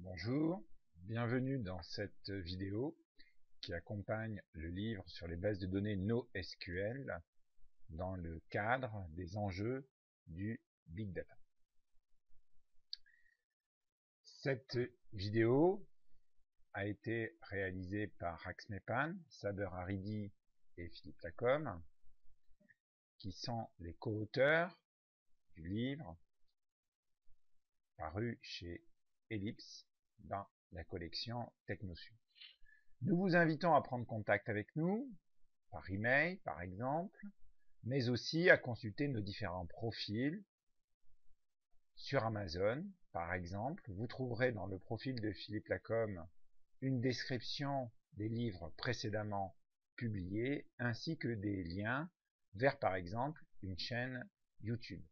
Bonjour, bienvenue dans cette vidéo qui accompagne le livre sur les bases de données NoSQL dans le cadre des enjeux du Big Data. Cette vidéo a été réalisée par Raxmepan, Saber Haridi et Philippe Lacombe, qui sont les co-auteurs du livre paru chez Ellipse dans la collection TechnoSub. Nous vous invitons à prendre contact avec nous, par email par exemple, mais aussi à consulter nos différents profils sur Amazon. Par exemple, vous trouverez dans le profil de Philippe Lacombe une description des livres précédemment publiés, ainsi que des liens vers par exemple une chaîne YouTube.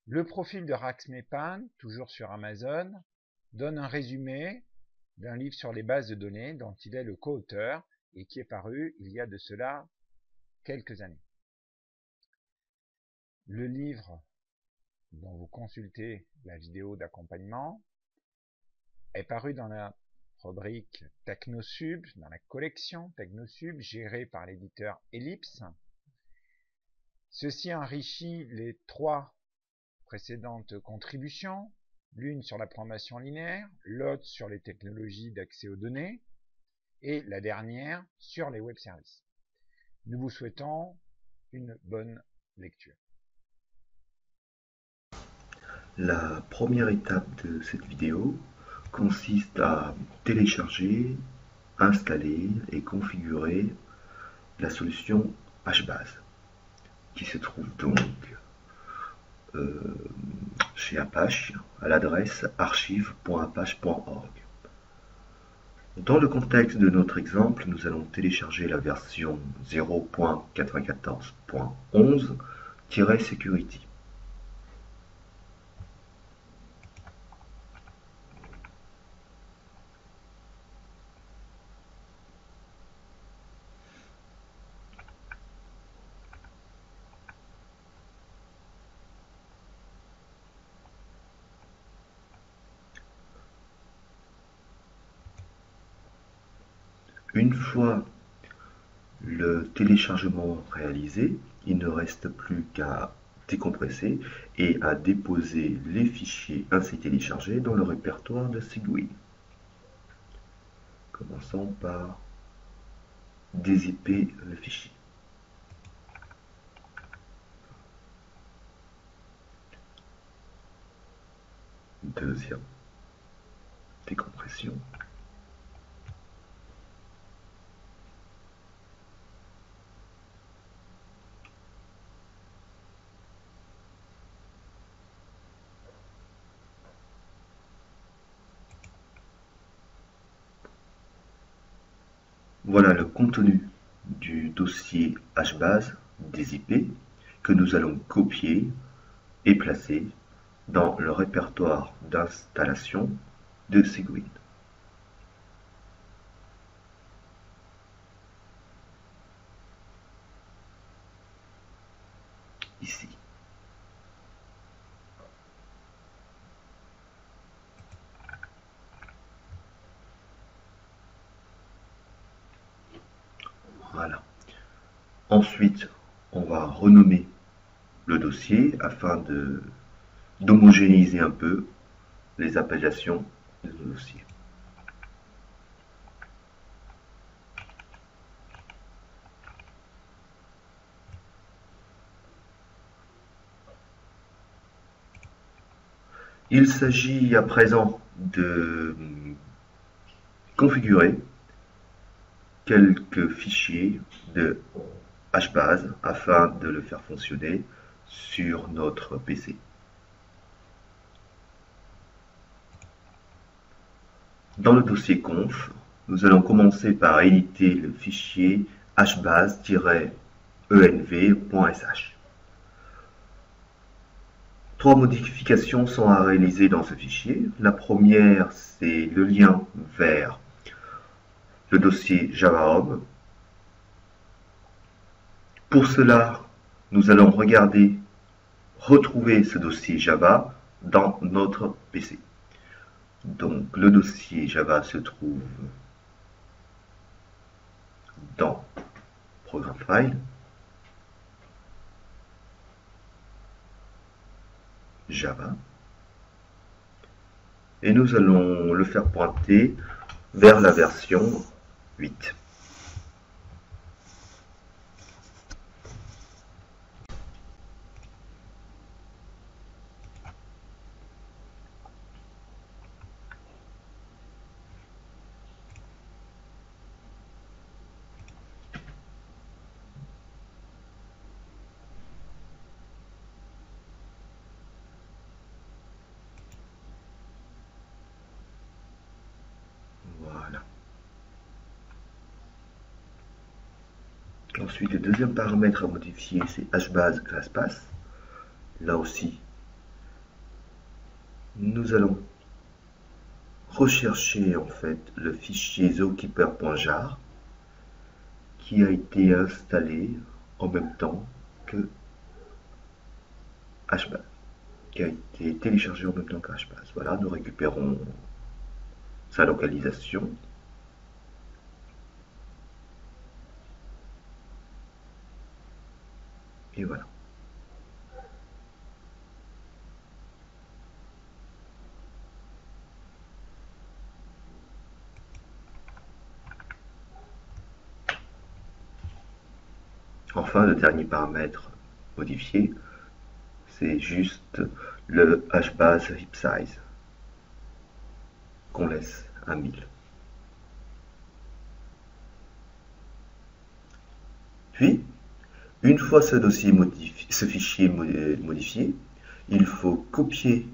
Le profil de Raxmepan, toujours sur Amazon, donne un résumé d'un livre sur les bases de données dont il est le co-auteur et qui est paru il y a de cela quelques années. Le livre dont vous consultez la vidéo d'accompagnement est paru dans la rubrique TechnoSub, dans la collection TechnoSub gérée par l'éditeur Ellipse. Ceci enrichit les trois précédentes contributions, l'une sur la programmation linéaire, l'autre sur les technologies d'accès aux données, et la dernière sur les web services. Nous vous souhaitons une bonne lecture. La première étape de cette vidéo consiste à télécharger, installer et configurer la solution HBase, qui se trouve donc chez Apache à l'adresse archive.apache.org. Dans le contexte de notre exemple, nous allons télécharger la version 0.94.11-security. Une fois le téléchargement réalisé, il ne reste plus qu'à décompresser et à déposer les fichiers ainsi téléchargés dans le répertoire de Cygwin. Commençons par dézipper le fichier. Deuxième décompression. Voilà le contenu du dossier HBase dézippé que nous allons copier et placer dans le répertoire d'installation de Cygwin. Ici. Voilà. Ensuite, on va renommer le dossier afin d'homogénéiser un peu les appellations de nos dossiers. Il s'agit à présent de configurer quelques fichiers de HBase afin de le faire fonctionner sur notre PC. Dans le dossier conf, nous allons commencer par éditer le fichier hbase-env.sh. Trois modifications sont à réaliser dans ce fichier. La première, c'est le lien vers le dossier Java Home. Pour cela, nous allons retrouver ce dossier Java dans notre PC. Donc le dossier Java se trouve dans Programme File, Java, et nous allons le faire pointer vers la version 8. Voilà. Ensuite, le deuxième paramètre à modifier, c'est hbase classpath. Là aussi, nous allons rechercher en fait le fichier zookeeper.jar qui a été installé en même temps que hbase, qui a été téléchargé en même temps que hbase. Voilà, nous récupérons sa localisation. Et voilà. Enfin, le dernier paramètre modifié, c'est juste le hbase heap size qu'on laisse à 1000. Puis, une fois ce fichier modifié, il faut copier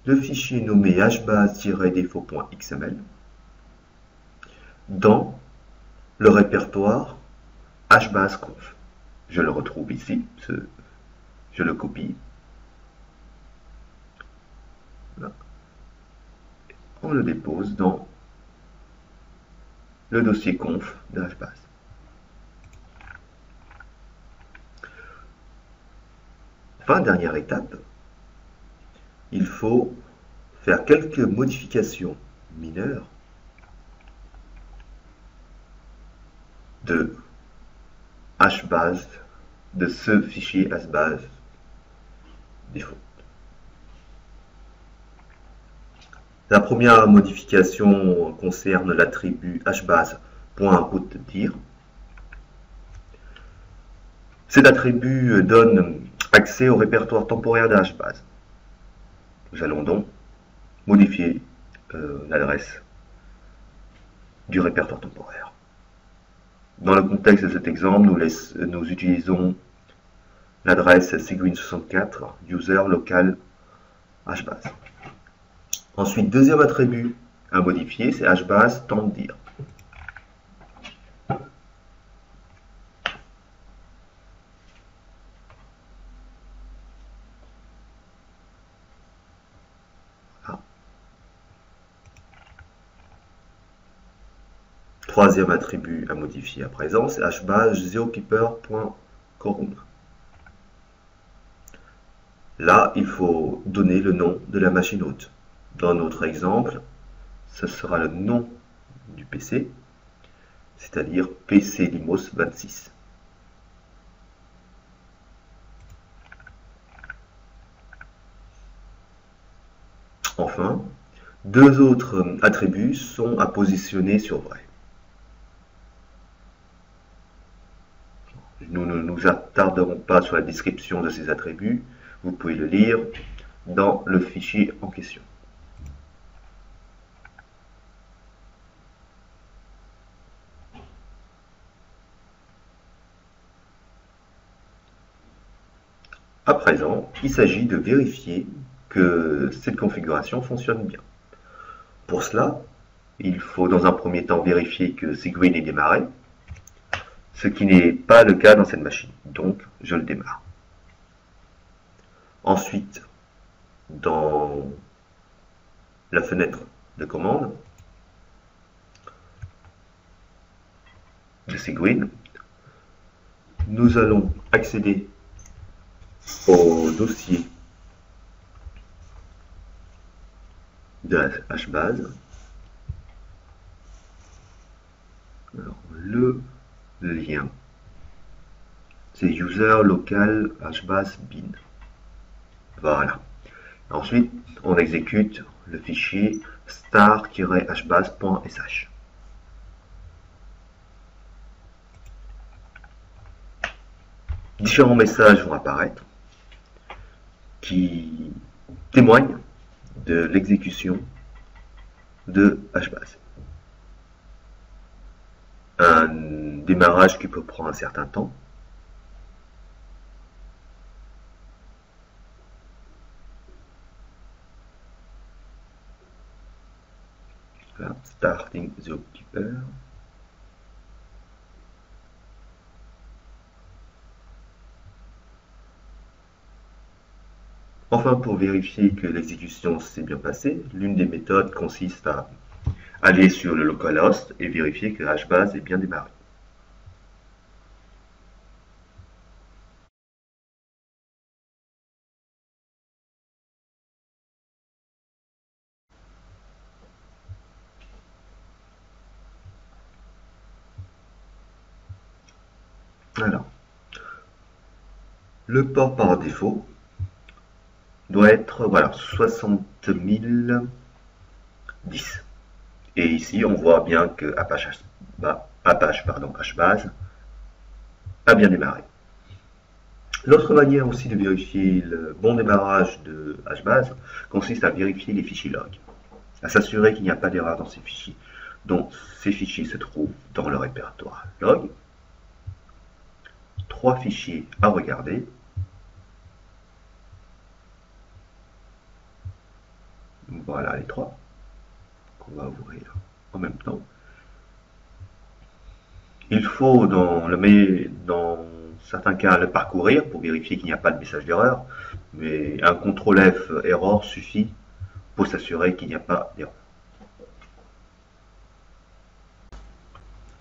le fichier nommé hbase-défaut.xml dans le répertoire hbaseconf. Je le retrouve ici, je le copie. Là. On le dépose dans le dossier conf de hbase. Enfin, dernière étape, il faut faire quelques modifications mineures de hbase, de ce fichier hbase défaut. La première modification concerne l'attribut hbase.outDir. Cet attribut donne accès au répertoire temporaire de hbase. Nous allons donc modifier l'adresse du répertoire temporaire. Dans le contexte de cet exemple, nous utilisons l'adresse Seguin64 user local hbase. Ensuite, deuxième attribut à modifier, c'est hbase tenddir. Troisième attribut à modifier à présent, c'est hbase zookeeper.corum. Là, il faut donner le nom de la machine hôte. Dans notre exemple, ce sera le nom du PC, c'est-à-dire PC Limos 26. Enfin, deux autres attributs sont à positionner sur vrai. Nous ne nous attarderons pas sur la description de ces attributs, vous pouvez le lire dans le fichier en question. À présent, il s'agit de vérifier que cette configuration fonctionne bien. Pour cela, il faut dans un premier temps vérifier que Seguin est démarré, ce qui n'est pas le cas dans cette machine, donc je le démarre. Ensuite, dans la fenêtre de commande de Seguin, nous allons accéder au dossier de HBase. Alors, le lien, c'est user local HBase bin. Voilà. Ensuite, on exécute le fichier star-hbase.sh. Différents messages vont apparaître qui témoignent de l'exécution de HBase. Un démarrage qui peut prendre un certain temps. Là, starting Zookeeper. Enfin, pour vérifier que l'exécution s'est bien passée, l'une des méthodes consiste à aller sur le localhost et vérifier que HBase est bien démarré. Alors, le port par défaut doit être 60 010. Et ici, on voit bien que HBase a bien démarré. L'autre manière aussi de vérifier le bon démarrage de HBase consiste à vérifier les fichiers log, à s'assurer qu'il n'y a pas d'erreur dans ces fichiers. Donc, ces fichiers se trouvent dans le répertoire log. 3 fichiers à regarder. Voilà les 3 qu'on va ouvrir en même temps. Il faut dans certains cas le parcourir pour vérifier qu'il n'y a pas de message d'erreur, mais un CTRL F error suffit pour s'assurer qu'il n'y a pas d'erreur.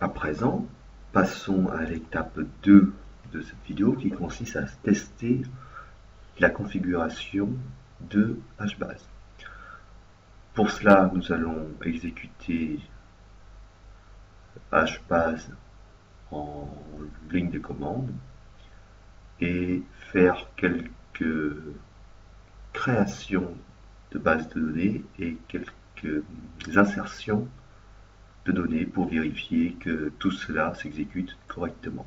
À présent, passons à l'étape 2 de cette vidéo qui consiste à tester la configuration de HBase. Pour cela, nous allons exécuter HBase en ligne de commande et faire quelques créations de bases de données et quelques insertions de données pour vérifier que tout cela s'exécute correctement.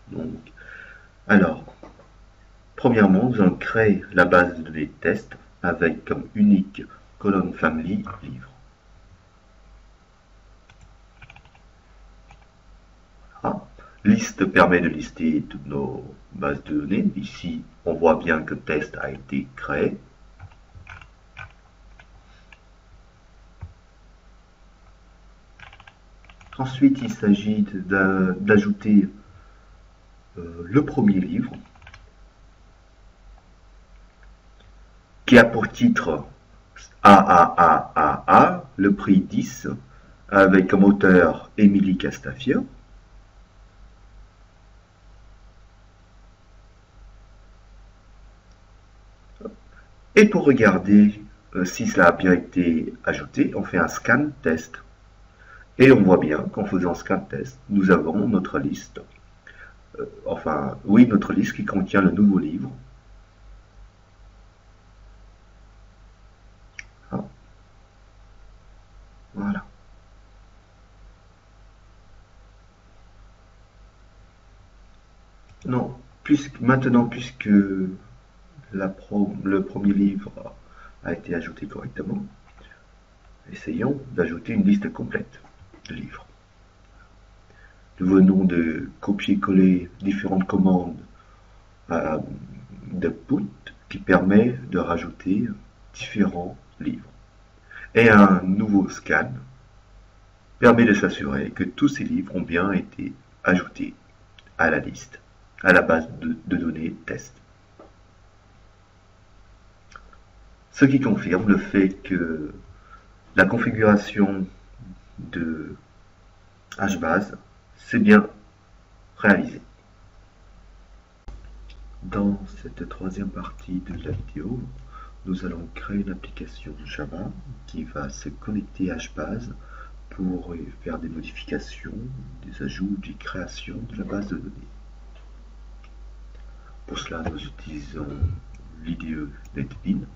Donc, alors, premièrement, nous allons créer la base de données test avec comme unique colonne family livre. Liste permet de lister toutes nos bases de données. Ici, on voit bien que test a été créé. Ensuite, il s'agit d'ajouter le premier livre qui a pour titre AAAAA, le prix 10, avec comme auteur Émilie Castafiore. Et pour regarder si cela a bien été ajouté, on fait un scan test. Et on voit bien qu'en faisant scan test, nous avons notre liste. Notre liste qui contient le nouveau livre. Ah. Voilà. Non, maintenant, puisque le premier livre a été ajouté correctement, essayons d'ajouter une liste complète de livres. Nous venons de copier-coller différentes commandes d'output qui permet de rajouter différents livres. Et un nouveau scan permet de s'assurer que tous ces livres ont bien été ajoutés à la liste, à la base de données test. Ce qui confirme le fait que la configuration de HBase s'est bien réalisée. Dans cette troisième partie de la vidéo, nous allons créer une application Java qui va se connecter à HBase pour faire des modifications, des ajouts, des créations de la base de données. Pour cela, nous utilisons l'IDE NetBeans.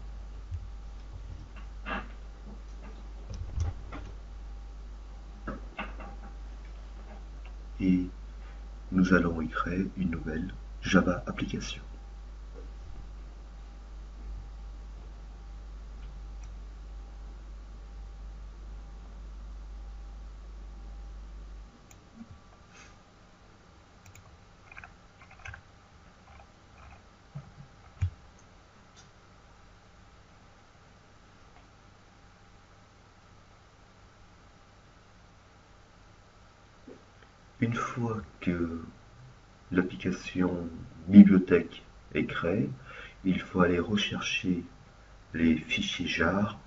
Et nous allons y créer une nouvelle Java application. Une fois que l'application bibliothèque est créée, il faut aller rechercher les fichiers jar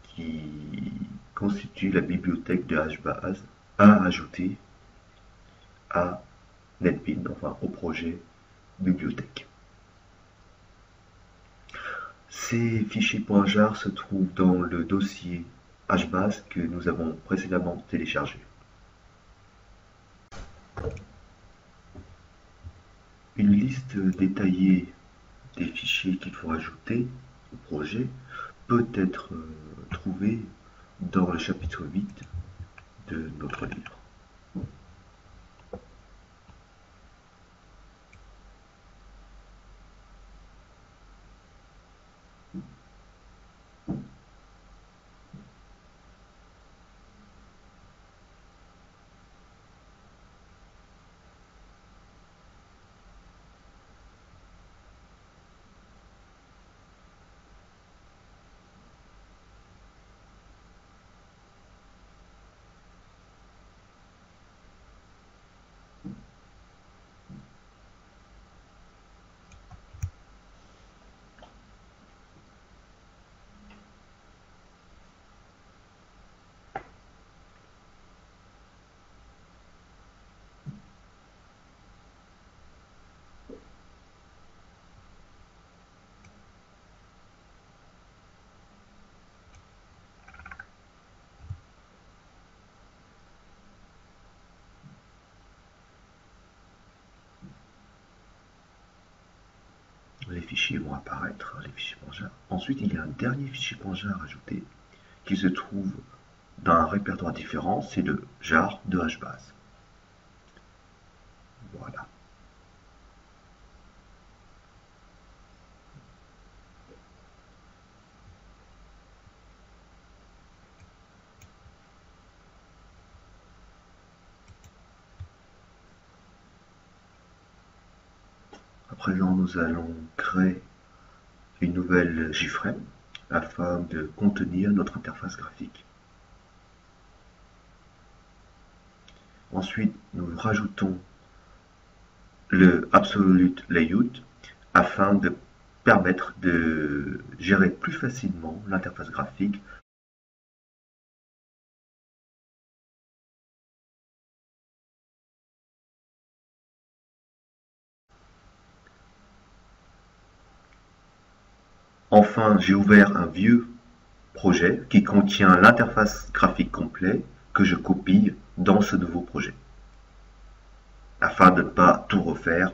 qui constituent la bibliothèque de HBase à ajouter à NetBeans, enfin au projet bibliothèque. Ces fichiers .jar se trouvent dans le dossier HBase que nous avons précédemment téléchargé. Une liste détaillée des fichiers qu'il faut ajouter au projet peut être trouvée dans le chapitre 8 de notre livre. Les fichiers vont apparaître, les fichiers .jar. Ensuite, il y a un dernier fichier .jar ajouté qui se trouve dans un répertoire différent, c'est le jar de HBase. Voilà. À présent, nous allons créer une nouvelle JFrame afin de contenir notre interface graphique. Ensuite, nous rajoutons le Absolute Layout afin de permettre de gérer plus facilement l'interface graphique. Enfin, j'ai ouvert un vieux projet qui contient l'interface graphique complet que je copie dans ce nouveau projet afin de ne pas tout refaire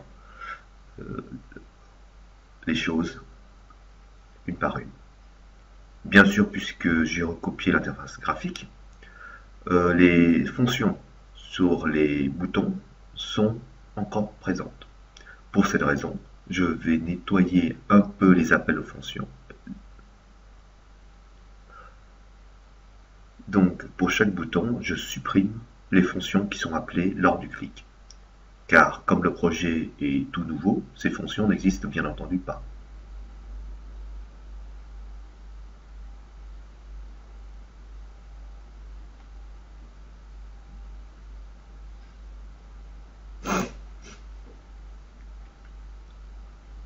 les choses une par une. Bien sûr, puisque j'ai recopié l'interface graphique, les fonctions sur les boutons sont encore présentes. Pour cette raison, je vais nettoyer un peu les appels aux fonctions. Donc, pour chaque bouton, je supprime les fonctions qui sont appelées lors du clic. Car, comme le projet est tout nouveau, ces fonctions n'existent bien entendu pas.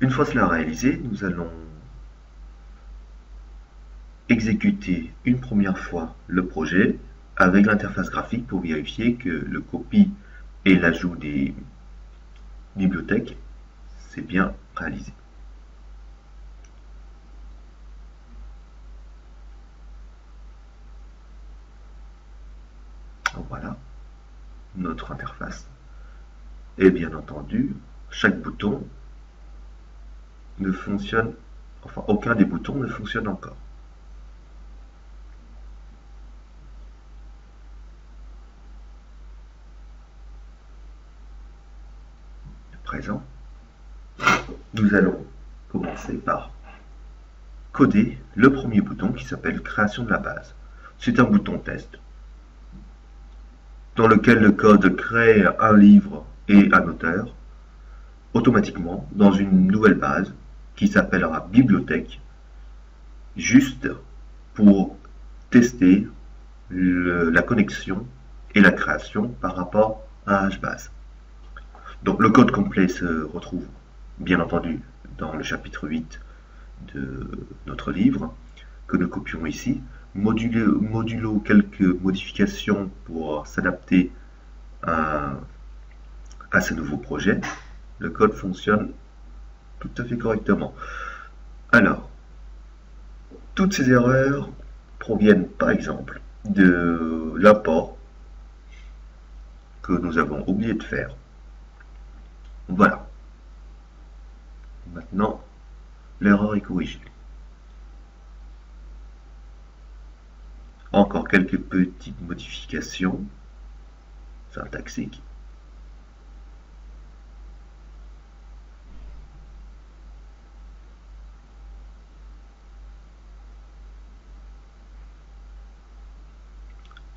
Une fois cela réalisé, nous allons exécuter une première fois le projet avec l'interface graphique pour vérifier que le copie et l'ajout des bibliothèques c'est bien réalisé. Voilà notre interface. Et bien entendu, chaque bouton ne fonctionne, enfin aucun des boutons ne fonctionne encore. À présent, nous allons commencer par coder le premier bouton qui s'appelle création de la base. C'est un bouton test dans lequel le code crée un livre et un auteur automatiquement dans une nouvelle base qui s'appellera bibliothèque, juste pour tester la connexion et la création par rapport à HBase. Donc le code complet se retrouve bien entendu dans le chapitre 8 de notre livre que nous copions ici, modulo quelques modifications pour s'adapter à ce nouveau projet. Le code fonctionne tout à fait correctement. Alors, toutes ces erreurs proviennent par exemple de l'apport que nous avons oublié de faire. Voilà. Maintenant, l'erreur est corrigée. Encore quelques petites modifications syntaxiques.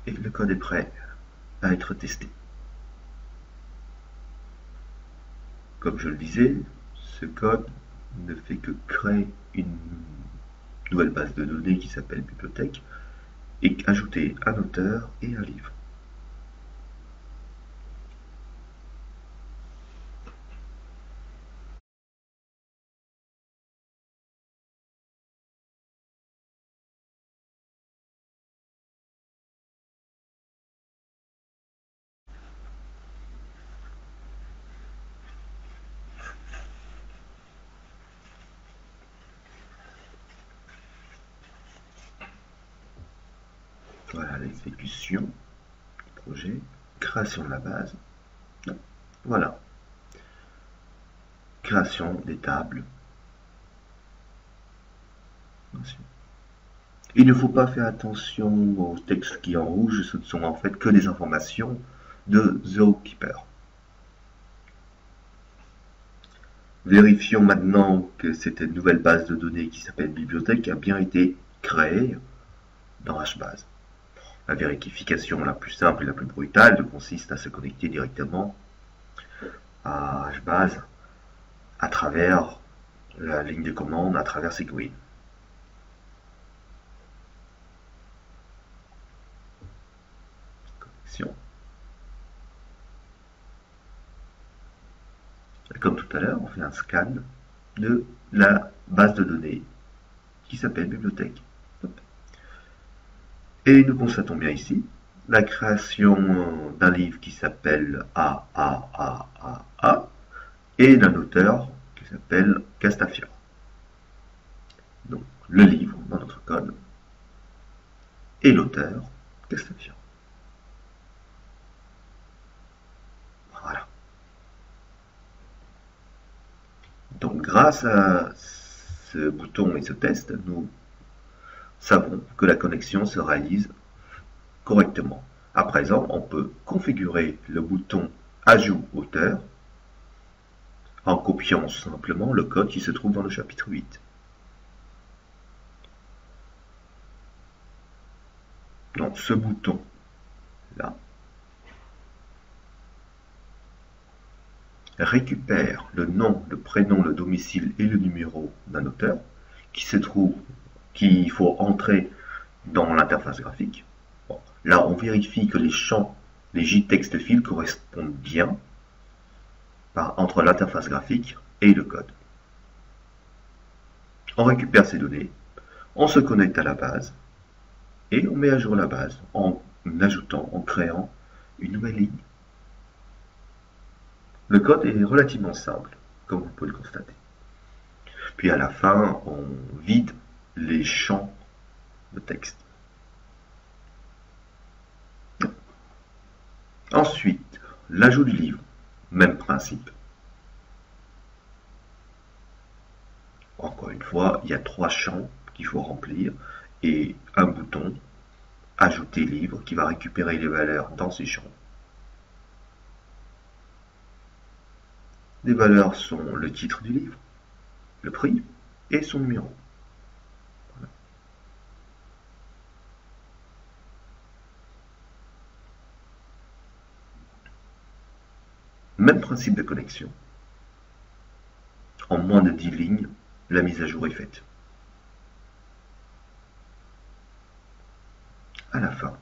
Et le code est prêt à être testé. Comme je le disais, ce code ne fait que créer une nouvelle base de données qui s'appelle bibliothèque et ajouter un auteur et un livre. Voilà l'exécution du projet, création de la base. Voilà. Création des tables. Il ne faut pas faire attention au texte qui est en rouge, ce ne sont en fait que des informations de Zookeeper. Vérifions maintenant que cette nouvelle base de données qui s'appelle bibliothèque a bien été créée dans HBase. La vérification la plus simple et la plus brutale consiste à se connecter directement à HBase à travers la ligne de commande, à travers Segwit. Connexion. Et comme tout à l'heure, on fait un scan de la base de données qui s'appelle bibliothèque. Et nous constatons bien ici la création d'un livre qui s'appelle AAAAA et d'un auteur qui s'appelle Castafiore. Donc le livre dans notre code et l'auteur Castafiore. Voilà. Donc grâce à ce bouton et ce test, nous savons que la connexion se réalise correctement. À présent, on peut configurer le bouton Ajout auteur en copiant simplement le code qui se trouve dans le chapitre 8. Donc ce bouton là récupère le nom, le prénom, le domicile et le numéro d'un auteur qui se trouve, qu'il faut entrer dans l'interface graphique. Bon, là, on vérifie que les champs, les JText fields correspondent bien entre l'interface graphique et le code. On récupère ces données, on se connecte à la base et on met à jour la base en ajoutant, en créant une nouvelle ligne. Le code est relativement simple. comme vous pouvez le constater. Puis à la fin, on vide les champs de texte. Ensuite, l'ajout du livre. Même principe. Encore une fois, il y a 3 champs qu'il faut remplir et un bouton ajouter livre qui va récupérer les valeurs dans ces champs. Les valeurs sont le titre du livre, le prix et son numéro. Voilà. Même principe de connexion. En moins de 10 lignes, la mise à jour est faite. À la fin,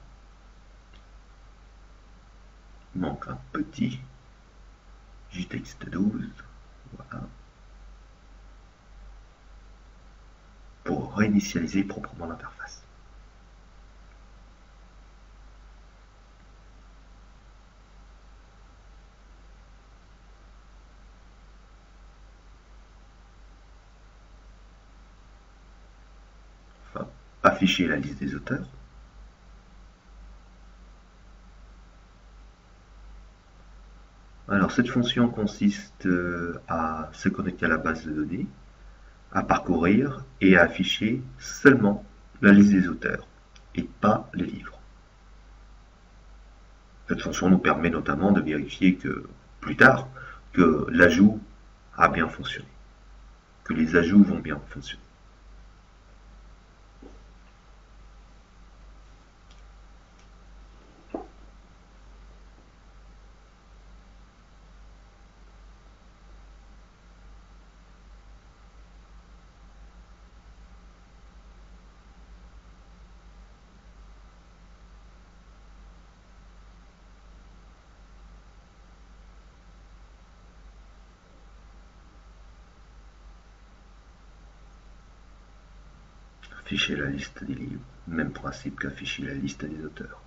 il manque un petit JTexte 12, voilà, pour réinitialiser proprement l'interface. Enfin, afficher la liste des auteurs. Alors cette fonction consiste à se connecter à la base de données, à parcourir et à afficher seulement la liste des auteurs et pas les livres. Cette fonction nous permet notamment de vérifier que, plus tard, que l'ajout a bien fonctionné, que les ajouts vont bien fonctionner. Afficher la liste des livres, même principe qu'afficher la liste des auteurs.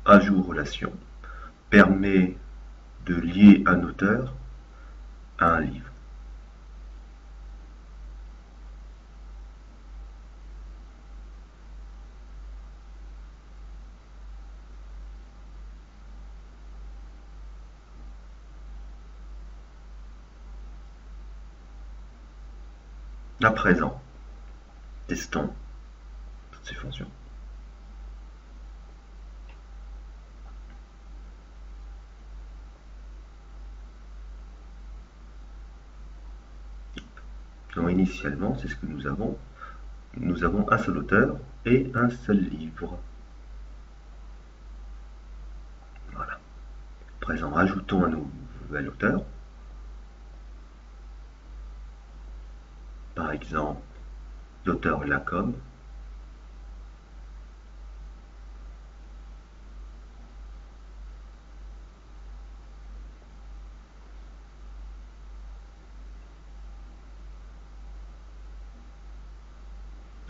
Ajout relation permet de lier un auteur à un livre. À présent, testons toutes ces fonctions. Donc, initialement, c'est ce que nous avons. Nous avons un seul auteur et un seul livre. Voilà. À présent, ajoutons un nouvel auteur. Par exemple, l'auteur Lacombe.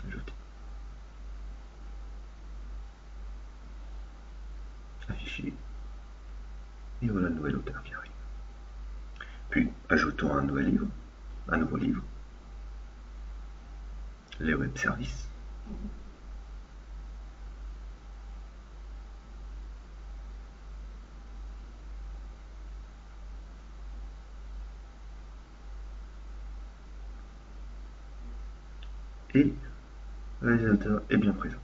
Ajouter. Afficher. Et voilà le nouvel auteur qui arrive. Puis, ajoutons un nouveau livre, les web services. Et le réalisateur est bien présent.